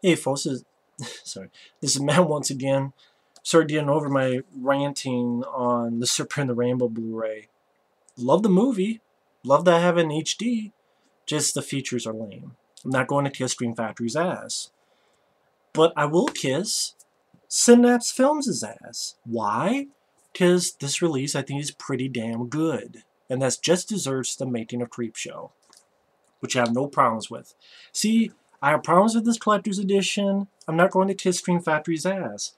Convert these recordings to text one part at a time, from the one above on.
Hey folks, sorry, this is Matt once again. Sorry getting over my ranting on the Super and the Rainbow Blu-ray. Love the movie, love that I have it in HD, just the features are lame. I'm not going to kiss Scream Factory's ass. But I will kiss Synapse Films' ass. Why? Because this release I think is pretty damn good. And that just deserves the making of Creepshow, which I have no problems with. See, I have problems with this collector's edition. I'm not going to kiss Scream Factory's ass.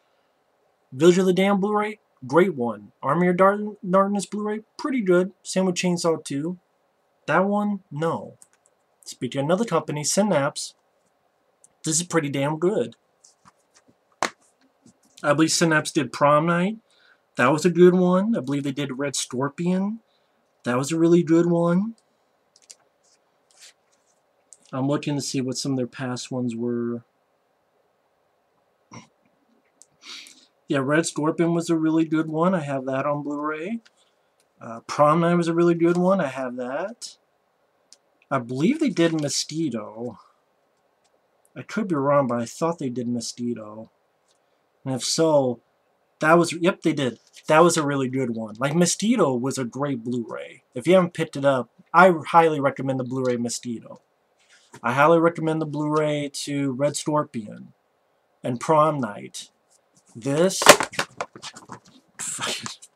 Village of the Damned Blu-ray, great one. Army of Darkness Blu-ray, pretty good. Same with Chainsaw 2. That one, no. Speaking of another company, Synapse, this is pretty damn good. I believe Synapse did Prom Night. That was a good one. I believe they did Red Scorpion. That was a really good one. I'm looking to see what some of their past ones were. Yeah, Red Scorpion was a really good one. I have that on Blu-ray. Prom Night was a really good one. I have that. I believe they did Mosquito. I could be wrong, but I thought they did Mosquito. And if so, that was... Yep, they did. That was a really good one. Like, Mosquito was a great Blu-ray. If you haven't picked it up, I highly recommend the Blu-ray Mosquito. I highly recommend the Blu-ray to Red Scorpion and Prom Night. This...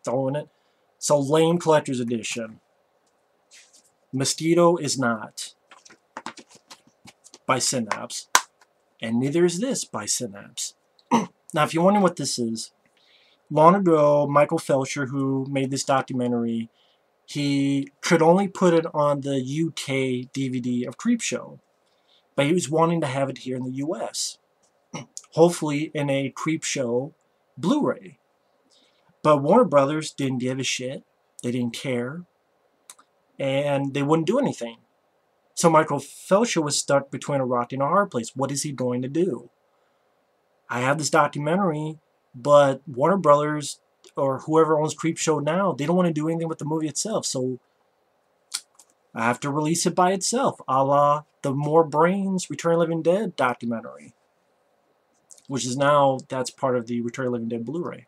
throwing it. So lame collector's edition. Mosquito is not by Synapse, and neither is this by Synapse. Now, if you're wondering what this is, long ago, Michael Felcher, who made this documentary, he could only put it on the UK DVD of Creepshow, but he was wanting to have it here in the US, hopefully in a Creepshow Blu-ray. But Warner Brothers didn't give a shit. They didn't care. And they wouldn't do anything. So Michael Felcher was stuck between a rock and a hard place. What is he going to do? I have this documentary, but Warner Brothers, or whoever owns Creepshow now, they don't want to do anything with the movie itself. So I have to release it by itself, a la the More Brains Return of the Living Dead documentary, which is now, that's part of the Return of the Living Dead Blu-ray.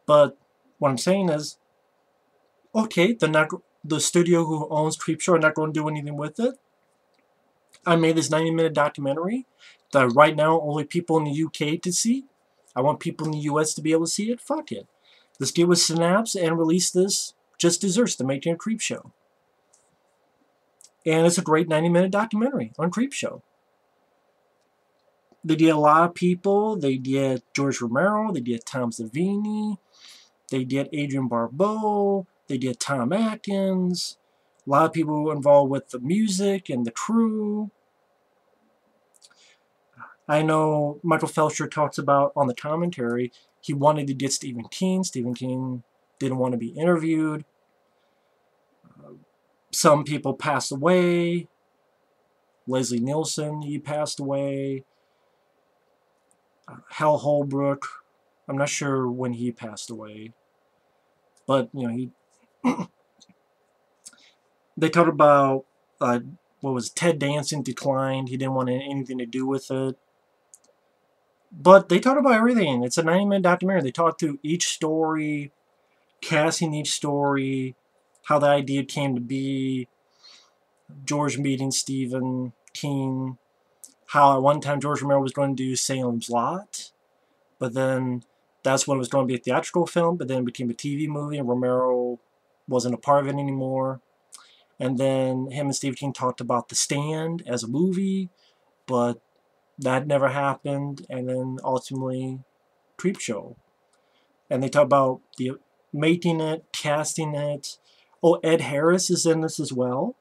But what I'm saying is, okay, the studio who owns Creepshow are not going to do anything with it. I made this 90-minute documentary that right now only people in the UK to see. I want people in the US to be able to see it. Fuck it. Let's get with Synapse and release this. Just deserves the making of Creepshow. And it's a great 90-minute documentary on Creepshow. They did a lot of people. They did George Romero. They did Tom Savini. They did Adrian Barbeau. They did Tom Atkins. A lot of people involved with the music and the crew. I know Michael Felcher talks about on the commentary, he wanted to get Stephen King. Stephen King didn't want to be interviewed. Some people passed away. Leslie Nielsen, he passed away. Hal Holbrook, I'm not sure when he passed away. But, you know, he... They talked about, what was it, Ted Danson declined. He didn't want anything to do with it. But they talked about everything. It's a 90-minute documentary. They talked through each story, casting each story, how the idea came to be, George meeting Stephen King, how at one time George Romero was going to do Salem's Lot, but then that's when it was going to be a theatrical film, but then it became a TV movie, and Romero wasn't a part of it anymore. And then him and Stephen King talked about The Stand as a movie, but that never happened. And then ultimately, Creepshow. And they talk about the making it, casting it. Oh, Ed Harris is in this as well,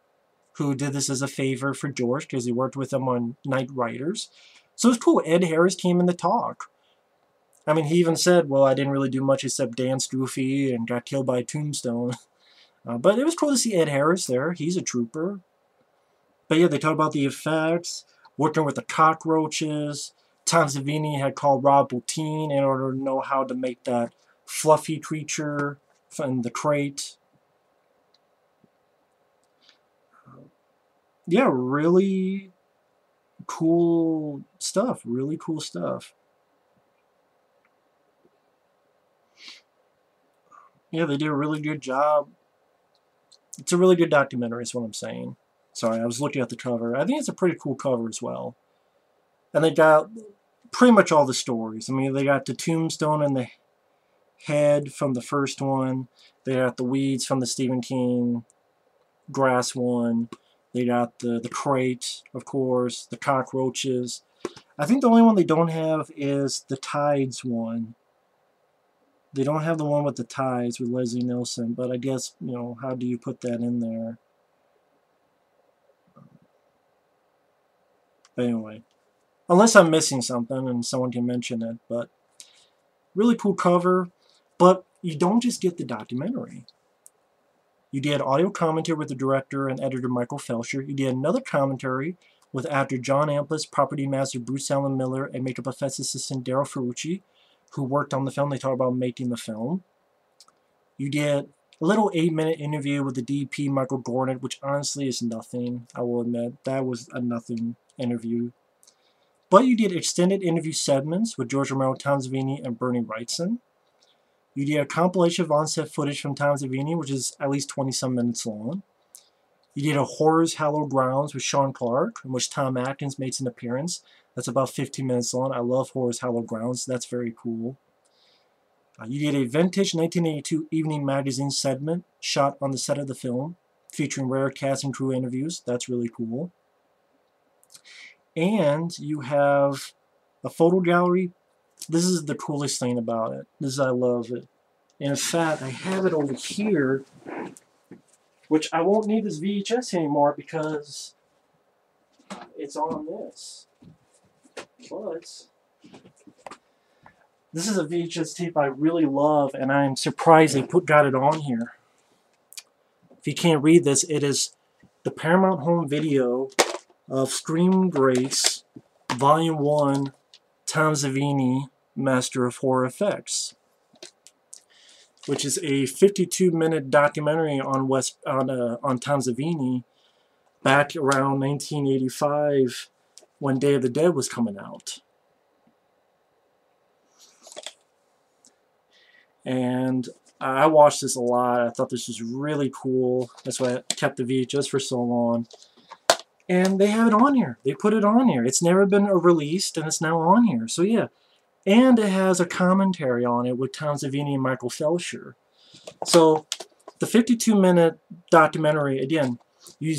who did this as a favor for George because he worked with him on Night Riders. So it's cool. Ed Harris came in to talk. I mean, he even said, well, I didn't really do much except dance goofy and got killed by a tombstone. But it was cool to see Ed Harris there. He's a trooper. But yeah, they talked about the effects, working with the cockroaches. Tom Savini had called Rob Bottin in order to know how to make that fluffy creature in the crate. Yeah, really cool stuff, really cool stuff. Yeah, they did a really good job. It's a really good documentary, is what I'm saying. Sorry, I was looking at the cover. I think it's a pretty cool cover as well. And they got pretty much all the stories. I mean, they got the tombstone and the head from the first one. They got the weeds from the Stephen King grass one. They got the crate, of course, the cockroaches. I think the only one they don't have is the tides one. They don't have the one with the tides with Leslie Nielsen, but I guess, you know, how do you put that in there? But anyway, unless I'm missing something and someone can mention it, but really cool cover. But you don't just get the documentary. You did audio commentary with the director and editor Michael Felsher. You did another commentary with actor John Amplis, property master Bruce Allen Miller, and makeup effects assistant Daryl Ferrucci, who worked on the film. They talk about making the film. You did a little 8-minute interview with the DP Michael Gordon, which honestly is nothing. I will admit that was a nothing interview. But you did extended interview segments with George Romero, Tom Savini, and Bernie Wrightson. You did a compilation of on-set footage from Tom Savini, which is at least 20-some minutes long. You did a Horrors Hallowed Grounds with Sean Clark, in which Tom Atkins makes an appearance. That's about 15 minutes long. I love Horrors Hallowed Grounds. That's very cool. You did a vintage 1982 Evening Magazine segment shot on the set of the film, featuring rare cast and crew interviews. That's really cool. And you have a photo gallery. This is the coolest thing about it. I love it. And in fact, I have it over here, which I won't need this VHS anymore because it's on this. But this is a VHS tape I really love, and I'm surprised they got it on here. If you can't read this, it is the Paramount Home Video of Scream Grace, Volume 1, Tom Savini, Master of Horror Effects, which is a 52-minute documentary on Tom Savini back around 1985 when Day of the Dead was coming out. And I watched this a lot. I thought this was really cool. That's why I kept the VHS for so long. And they have it on here. They put it on here. It's never been released, and it's now on here. So yeah. And it has a commentary on it with Tom Savini and Michael Felsher. So the 52-minute documentary, again, you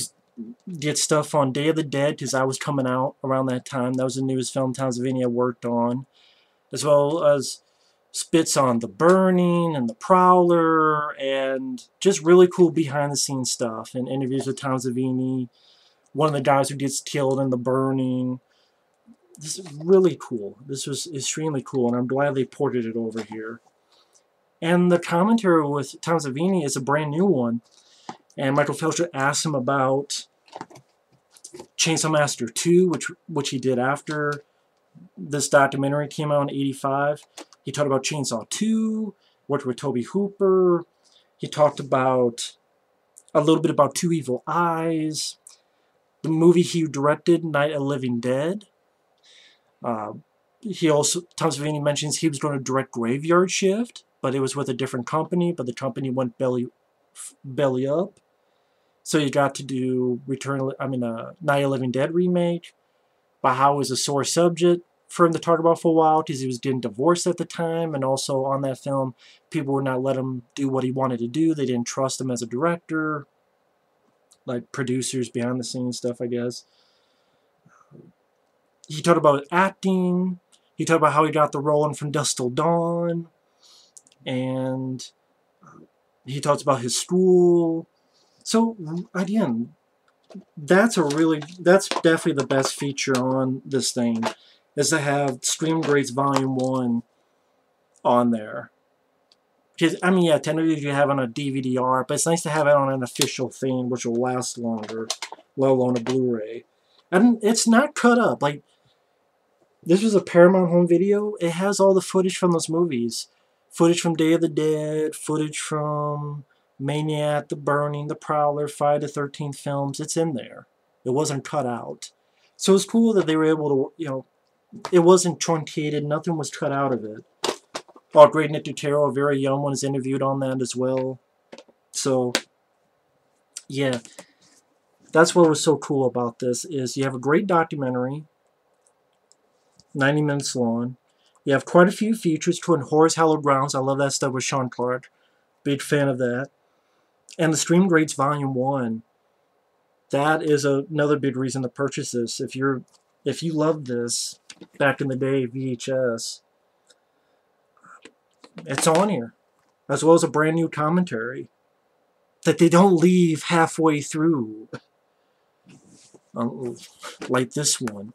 get stuff on Day of the Dead, because that was coming out around that time. That was the newest film Tom Savini had worked on. As well as spits on The Burning and The Prowler, and just really cool behind-the-scenes stuff, and interviews with Tom Savini, one of the guys who gets killed in The Burning. This is really cool. This was extremely cool, and I'm glad they ported it over here. And the commentary with Tom Savini is a brand new one, and Michael Felsher asked him about Chainsaw Massacre 2, which he did after this documentary came out in '85. He talked about Chainsaw 2, worked with Tobe Hooper. He talked about a little bit about Two Evil Eyes, the movie he directed, Night of the Living Dead. Tom Savini mentions he was going to direct Graveyard Shift, but it was with a different company, but the company went belly up. So you got to do Night of the Living Dead remake, but how it was a sore subject for him to talk about for a while, because he was getting divorced at the time, and also on that film, people would not let him do what he wanted to do. They didn't trust him as a director, like producers, behind the scenes stuff, I guess. He talked about acting. He talked about how he got the role in From Dusk Till Dawn, and he talks about his school. So again, that's definitely the best feature on this thing, is to have Scream Grace Volume 1 on there. Because, I mean, yeah, technically you have it on a DVD-R, but it's nice to have it on an official thing, which will last longer, let alone a Blu-ray. And it's not cut up. Like, this was a Paramount Home Video. It has all the footage from those movies. Footage from Day of the Dead, footage from Maniac, The Burning, The Prowler, Friday the 13th films. It's in there. It wasn't cut out. So it's cool that they were able to, it wasn't truncated, nothing was cut out of it. Oh, great, Nick Dutero, a very young one, is interviewed on that as well. So, yeah, that's what was so cool about this, is you have a great documentary, 90 minutes long. You have quite a few features to Horror's Hallowed Grounds. I love that stuff with Sean Clark. Big fan of that. And the Stream Greats Volume 1. That is another big reason to purchase this. If you loved this back in the day, VHS, it's on here. As well as a brand new commentary that they don't leave halfway through. Like this one.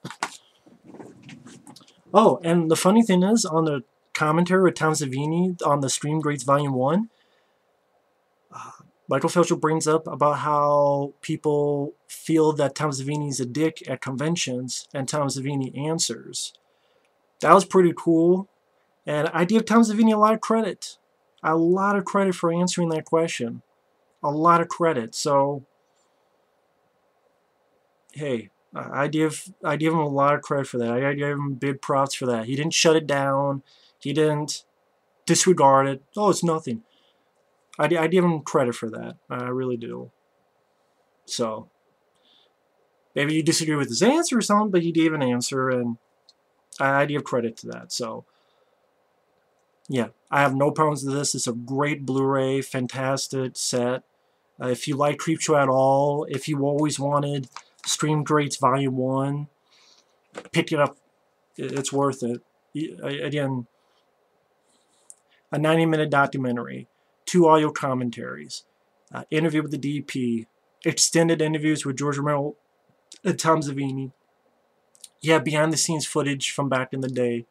Oh, and the funny thing is, on the commentary with Tom Savini on the Stream Greats Volume 1, Michael Felcher brings up about how people feel that Tom Savini's a dick at conventions, and Tom Savini answers. That was pretty cool, and I give Tom Savini a lot of credit. A lot of credit for answering that question. A lot of credit. So, hey, I give him a lot of credit for that. I give him big props for that. He didn't shut it down. He didn't disregard it. Oh, it's nothing. I give him credit for that. I really do. So, maybe you disagree with his answer or something, but he gave an answer, and I give credit to that. So, yeah, I have no problems with this. It's a great Blu-ray, fantastic set. If you like Creepshow at all, if you always wanted Stream Greats Volume 1, pick it up. It's worth it. Again, a 90-minute documentary, 2 audio commentaries, interview with the DP, extended interviews with George Romero and Tom Savini. You have behind-the-scenes footage from back in the day.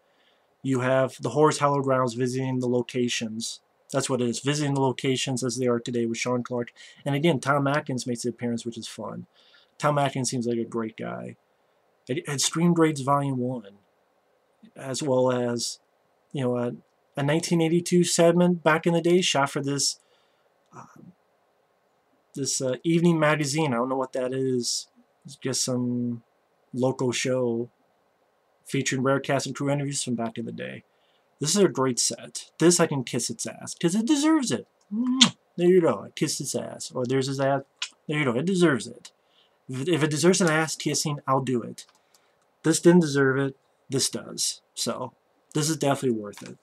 You have the Horror's Hallowed Grounds visiting the locations. That's what it is, visiting the locations as they are today with Sean Clark. And again, Tom Atkins makes an appearance, which is fun. Tom Atkins seems like a great guy. And Stream Greats Volume 1, as well as, a 1982 segment back in the day shot for this evening magazine. I don't know what that is. It's just some local show featuring rare cast and crew interviews from back in the day. This is a great set. This I can kiss its ass, because it deserves it. There you go. I kissed its ass. Or there's his ass. There you go. It deserves it. If it deserves an ass kissing, I'll do it. This didn't deserve it. This does. So, this is definitely worth it.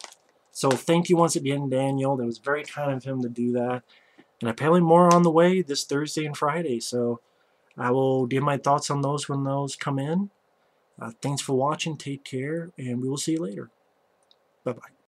So, thank you once again, Daniel. That was very kind of him to do that. And apparently more on the way this Thursday and Friday. So, I will give my thoughts on those when those come in. Thanks for watching. Take care. And we will see you later. Bye-bye.